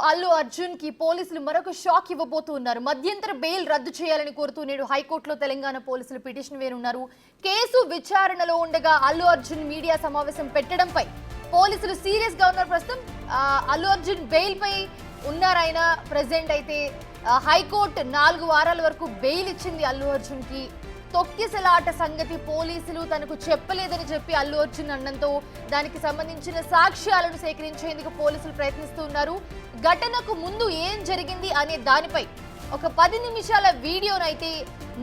అల్లు అర్జున్ కి పోలీసులు మరొక షాక్ ఇవ్వబోతున్నారు. మధ్యంతర బెయిల్ రద్దు చేయాలని కోరుతూ నేడు హైకోర్టులో తెలంగాణ పోలీసులు పిటిషన్ వేయనున్నారు. కేసు విచారణలో ఉండగా అల్లు అర్జున్ మీడియా సమావేశం పెట్టడంపై పోలీసులు సీరియస్ గా ఉన్నారు. ప్రస్తుతం అల్లు అర్జున్ బెయిల్ పై ఉన్నారు. ఆయన ప్రెసిడెంట్ అయితే హైకోర్టు 4 వారాల వరకు బెయిల్ ఇచ్చింది అల్లు అర్జున్ కి. తొక్కిసలాట సంగతి పోలీసులు తనకు చెప్పలేదని చెప్పి అల్లు అర్జున్ అన్నంతో దానికి సంబంధించిన సాక్ష్యాలను సేకరించేందుకు పోలీసులు ప్రయత్నిస్తున్నారు. ఘటనకు ముందు ఏం జరిగింది అనే దానిపై ఒక 10 నిమిషాల వీడియోనైతే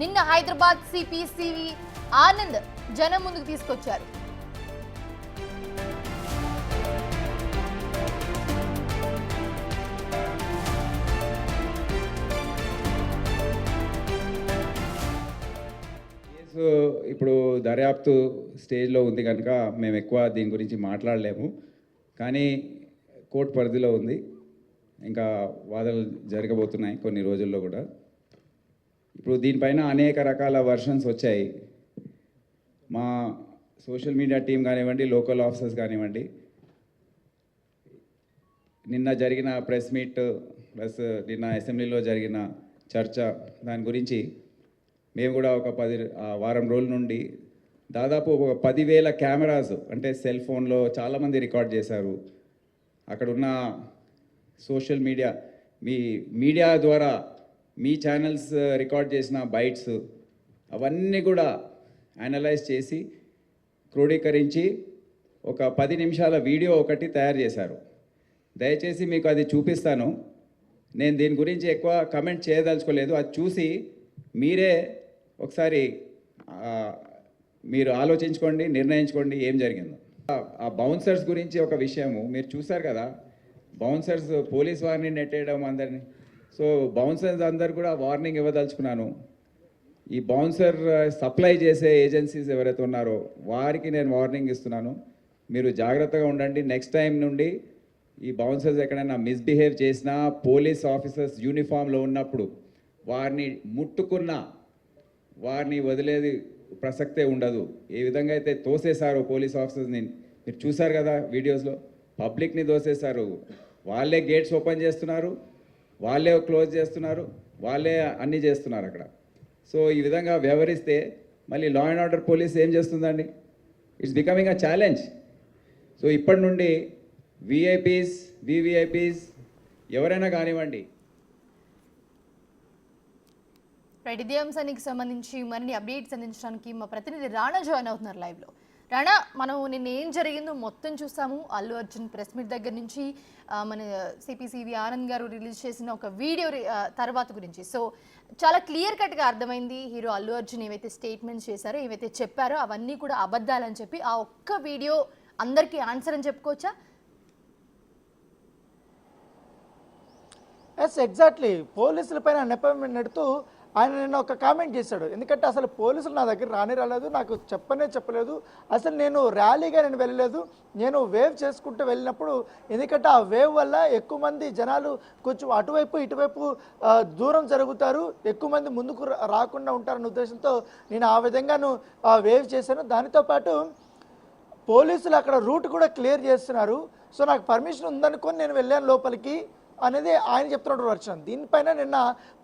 నిన్న హైదరాబాద్ సిపి సివి ఆనంద్ జనం ముందుకు తీసుకొచ్చారు. ఇప్పుడు దర్యాప్తు స్టేజ్లో ఉంది కనుక మేము ఎక్కువ దీని గురించి మాట్లాడలేము. కానీ కోర్టు పరిధిలో ఉంది, ఇంకా వాదనలు జరగబోతున్నాయి కొన్ని రోజుల్లో కూడా. ఇప్పుడు దీనిపైన అనేక రకాల వర్షన్స్ వచ్చాయి. మా సోషల్ మీడియా టీం కానివ్వండి, లోకల్ ఆఫీసర్స్ కానివ్వండి, నిన్న జరిగిన ప్రెస్ మీట్ ప్లస్ నిన్న అసెంబ్లీలో జరిగిన చర్చ, దాని గురించి మేము కూడా ఒక 10 వారం రోజుల నుండి దాదాపు ఒక 10,000 కెమెరాస్, అంటే సెల్ ఫోన్లో చాలామంది రికార్డ్ చేశారు. అక్కడున్న సోషల్ మీడియా, మీడియా ద్వారా మీ ఛానల్స్ రికార్డ్ చేసిన బైట్స్ అవన్నీ కూడా అనలైజ్ చేసి క్రోడీకరించి ఒక 10 నిమిషాల వీడియో ఒకటి తయారు చేశారు. దయచేసి మీకు అది చూపిస్తాను. నేను దీని గురించి ఎక్కువ కమెంట్ చేయదలుచుకోలేదు. అది చూసి మీరే ఒకసారి మీరు ఆలోచించుకోండి, నిర్ణయించుకోండి ఏం జరిగిందో. ఆ బౌన్సర్స్ గురించి ఒక విషయము మీరు చూశారు కదా. బౌన్సర్స్ పోలీస్ వారిని నెట్టేయడం అందరినీ. సో బౌన్సర్స్ అందరు కూడా వార్నింగ్ ఇవ్వదలుచుకున్నాను. ఈ బౌన్సర్ సప్లై చేసే ఏజెన్సీస్ ఎవరైతే ఉన్నారో వారికి నేను వార్నింగ్ ఇస్తున్నాను. మీరు జాగ్రత్తగా ఉండండి. నెక్స్ట్ టైం నుండి ఈ బౌన్సర్స్ ఎక్కడైనా మిస్బిహేవ్ చేసినా, పోలీస్ ఆఫీసర్స్ యూనిఫామ్లో ఉన్నప్పుడు వారిని ముట్టుకున్నా వారిని వదిలేది ప్రసక్తే ఉండదు. ఏ విధంగా అయితే తోసేశారో పోలీస్ ఆఫీసర్స్ని మీరు చూశారు కదా వీడియోస్లో. పబ్లిక్ని తోసేశారు. వాళ్ళే గేట్స్ ఓపెన్ చేస్తున్నారు, వాళ్ళే క్లోజ్ చేస్తున్నారు, వాళ్ళే అన్నీ చేస్తున్నారు అక్కడ. సో ఈ విధంగా వ్యవహరిస్తే మళ్ళీ లా అండ్ ఆర్డర్ పోలీస్ ఏం చేస్తుందండి? It's becoming a challenge. So ఇప్పటి నుండి విఐపీస్, వివిఐపీస్ ఎవరైనా కానివ్వండి. ఇదే అంశానికి సంబంధించి మరిన్ని అప్డేట్స్ అందించడానికి మా ప్రతినిధి రాణా జాయిన్ అవుతున్నారు లైవ్లో. రాణా, మనం నిన్న ఏం జరిగిందో మొత్తం చూసాము. అల్లు అర్జున్ ప్రెస్ మీట్ దగ్గర నుంచి మన సిపిసివి ఆనంద్ గారు రిలీజ్ చేసిన ఒక వీడియో తర్వాత గురించి. సో చాలా క్లియర్ కట్గా అర్థమైంది హీరో అల్లు అర్జున్ ఏవైతే స్టేట్మెంట్స్ చేశారో, ఏవైతే చెప్పారో అవన్నీ కూడా అబద్ధాలని చెప్పి ఆ ఒక్క వీడియో అందరికీ ఆన్సర్ అని చెప్పుకోవచ్చా? Yes, exactly. పోలీసుల పైన నెపం నెడుతూ ఆయన నిన్న ఒక కామెంట్ చేశాడు. ఎందుకంటే అసలు పోలీసులు నా దగ్గర రాలేదు, నాకు చెప్పలేదు, అసలు నేను ర్యాలీగా నేను వెళ్ళలేదు, నేను వేవ్ చేసుకుంటూ వెళ్ళినప్పుడు, ఎందుకంటే ఆ వేవ్ వల్ల ఎక్కువ మంది జనాలు కొంచెం అటువైపు ఇటువైపు దూరం జరుగుతారు, ఎక్కువ మంది ముందుకు రాకుండా ఉంటారన్న ఉద్దేశంతో నేను ఆ విధంగాను వేవ్ చేశాను. దానితో పాటు పోలీసులు అక్కడ రూట్ కూడా క్లియర్ చేస్తున్నారు. సో నాకు పర్మిషన్ ఉందనుకొని నేను వెళ్ళాను లోపలికి అనేది ఆయన చెప్తున్న వర్షన్. దీనిపైన నిన్న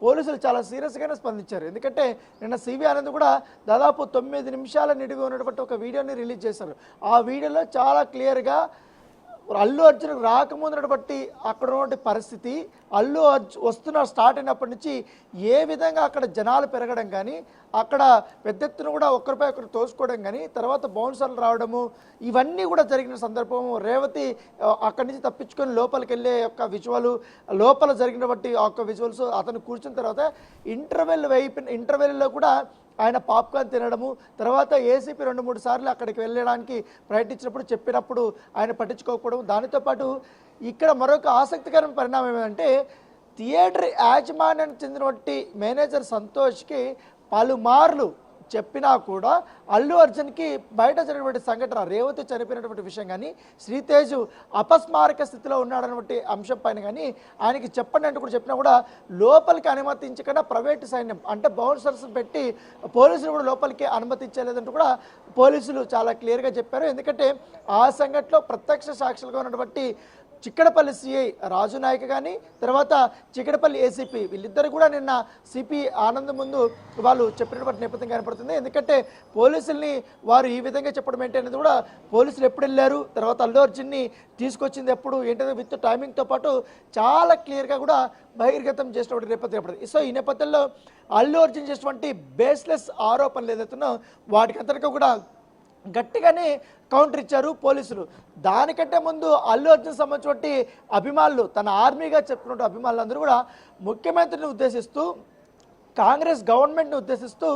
పోలీసులు చాలా సీరియస్గానే స్పందించారు. ఎందుకంటే నిన్న సివి ఆనంద్ కూడా దాదాపు 9 నిమిషాల నిడివి ఉన్నటువంటి ఒక వీడియోని రిలీజ్ చేశారు. ఆ వీడియోలో చాలా క్లియర్గా అల్లు అర్జున్ రాకముందు బట్టి అక్కడ ఉన్నటువంటి పరిస్థితి, అల్లు అర్జున్ స్టార్ట్ అయినప్పటి నుంచి ఏ విధంగా అక్కడ జనాలు పెరగడం కానీ, అక్కడ పెద్ద ఎత్తున కూడా ఒకరిపై ఒకరు తోసుకోవడం కానీ, తర్వాత బౌన్సర్లు రావడము, ఇవన్నీ కూడా జరిగిన సందర్భము. రేవతి అక్కడి నుంచి తప్పించుకొని లోపలికి వెళ్ళే యొక్క విజువల్, లోపల జరిగినటువంటి ఆ యొక్క విజువల్స్, అతను కూర్చున్న తర్వాత ఇంటర్వెల్లో కూడా ఆయన పాప్కార్న్ తినడము, తర్వాత ఏసీపీ 2-3 సార్లు అక్కడికి వెళ్ళడానికి ప్రయత్నించినప్పుడు చెప్పినప్పుడు ఆయన పట్టించుకోకపోవడం. దానితో పాటు ఇక్కడ మరొక ఆసక్తికరమైన పరిణామం ఏమంటే, థియేటర్ యాజమాన్యానికి చెందినటువంటి మేనేజర్ సంతోష్కి పలుమార్లు చెప్పినా కూడా అల్లు అర్జున్కి బయట జరిగినటువంటి సంఘటన, రేవతి చనిపోయినటువంటి విషయం కానీ, శ్రీతేజ్ అపస్మారక స్థితిలో ఉన్నాడన్నటువంటి అంశం పైన కానీ ఆయనకి చెప్పండి అంటూ కూడా చెప్పినా కూడా లోపలికి అనుమతించకుండా ప్రైవేటు సైన్యం అంటే బౌన్సర్స్ పెట్టి పోలీసులు కూడా లోపలికి అనుమతించలేదంటూ కూడా పోలీసులు చాలా క్లియర్గా చెప్పారు. ఎందుకంటే ఆ సంఘటనలో ప్రత్యక్ష సాక్షులుగా ఉన్నటువంటి చిక్కడపల్లి సిఐ రాజు నాయక్ కానీ తర్వాత చిక్కడపల్లి ఏసీపీ వీళ్ళిద్దరు కూడా నిన్న సిపి ఆనంద్ ముందు వాళ్ళు చెప్పినటువంటి నేపథ్యం కనపడుతుంది. ఎందుకంటే పోలీసుల్ని వారు ఈ విధంగా చెప్పడం ఏంటి అనేది కూడా పోలీసులు ఎప్పుడు వెళ్ళారు, తర్వాత అల్లు అర్జున్ని తీసుకొచ్చింది ఎప్పుడు ఏంటంటే విత్ టైమింగ్తో పాటు చాలా క్లియర్గా కూడా బహిర్గతం చేసినటువంటి నేపథ్యం కనపడుతుంది. సో ఈ నేపథ్యంలో అల్లు అర్జున్ చేసినటువంటి బేస్లెస్ ఆరోపణలు ఏదైతున్నాయో వాటికంతటికి కూడా గట్టిగానే కౌంటర్ ఇచ్చారు పోలీసులు. దానికంటే ముందు అల్లు అర్జున్ సంబంధించినటువంటి అభిమానులు, తన ఆర్మీగా చెప్పుకున్న అభిమానులందరూ కూడా ముఖ్యమంత్రిని ఉద్దేశిస్తూ, కాంగ్రెస్ గవర్నమెంట్ని ఉద్దేశిస్తూ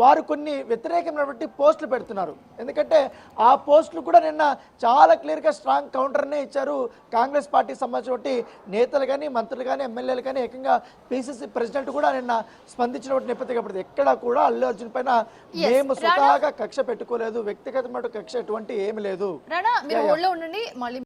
వారు కొన్ని వ్యతిరేకమైనటువంటి పోస్టులు పెడుతున్నారు. ఎందుకంటే ఆ పోస్టులు కూడా నిన్న చాలా క్లియర్గా స్ట్రాంగ్ కౌంటర్నే ఇచ్చారు కాంగ్రెస్ పార్టీకి సంబంధించినటువంటి నేతలు కానీ, మంత్రులు కానీ, ఎమ్మెల్యేలు కానీ, ఏకంగా పిసిసి ప్రెసిడెంట్ కూడా నిన్న స్పందించినటువంటి నేపథ్యం కాబట్టి ఎక్కడ కూడా అల్లు అర్జున్ పైన మేము స్వతహాగా కక్ష పెట్టుకోలేదు, వ్యక్తిగతమైన కక్ష ఎటువంటి ఏమి లేదు. రాణా మీరు hold లో ఉండండి, మళ్ళీ